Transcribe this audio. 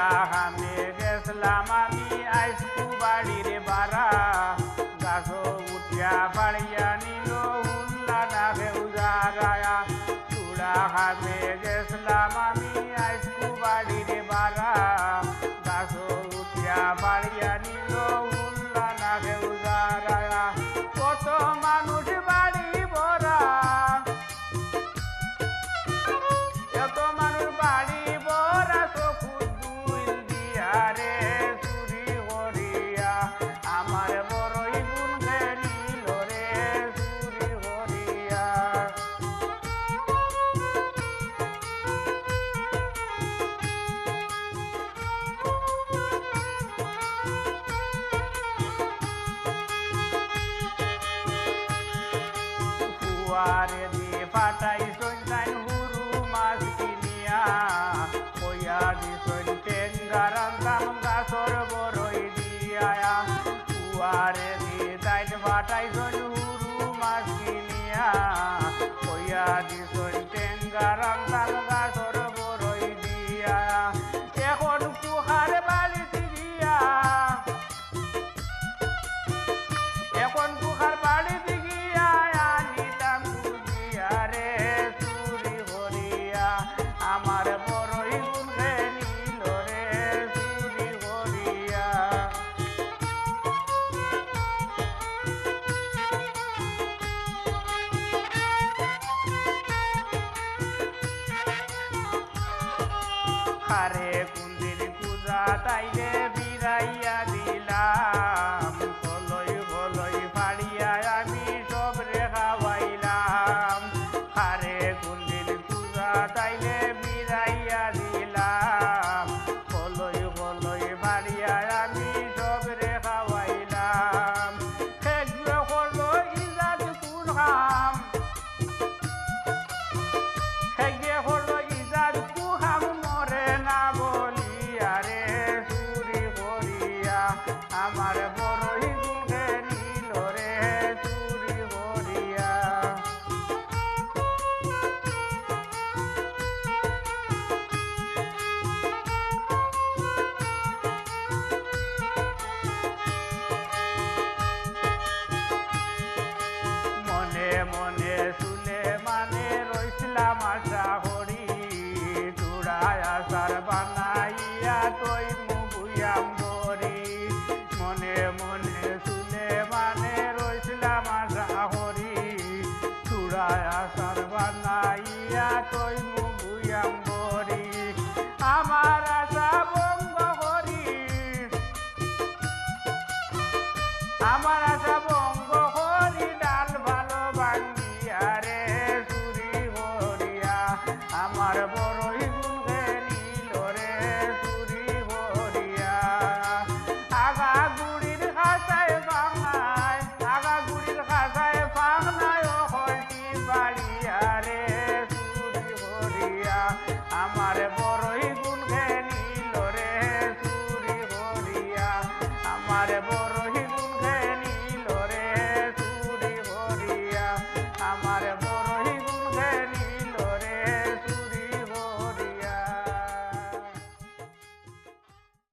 আমি গেছলাম আমি আইসকু বাড়ির বাড়া গাছ উঠিয়া বাড়িয়া নিল হুল্লা না বেউজারায়া চূড়া আমি গেছলাম আমি আইসকু বাড়ির বাড়া গাছ উঠিয়া বাড়িয়া নিল হুল্লা না বেউজারায়া কত মানুষ বাড়ি ভরা এত মানুষ বাড়ি ভরা আমার বড়ই গুণ গেলিল রে চুরি হরিয়া ফুয়ারে দিয়ে ফাটাই সন্তান হুরু মাছ কিনিয়া কইয়া দিছন টেঙ্গারাম দাম গাছর বড়ই দিয়া ফুয়ারে দিয়ে তাইন ফাটাইছন হুরু মাছ কিনিয়া কইয়া দিছন টেঙ্গারাম দাম গাছর বড়ই দিয়া এখন কুহার বাড়িতে গিয়া এখন কুহার বাড়িতে গিয়া আনিতাম বুঝিয়া রে চুরি হরিয়া আমার বড়ই গুণ গেলিল রে চুরি হরিয়া হারে কুন্দির পূজা তাইলে বিরাইয়া দিলাম হলই হলই ফাড়িয়া আমি সব রে খাওয়াইলাম হারে কুন্দির পূজা তাইলে বিরাইয়া দিলাম হলই হলই ফাড়িয়া আমি সব রে খাওয়াইলাম খেগলো হলো ইজাদ কুরহাম খেগে হলো ইজাদ কুহাম মরে না বলিয়া রে চুরি হরিয়া আমার বড়ই গুণ গেলিল রে চুরি হরিয়া মনে মনে শুলে মানে রইছিলাম আশা হরি চূড়ায় আসার বানা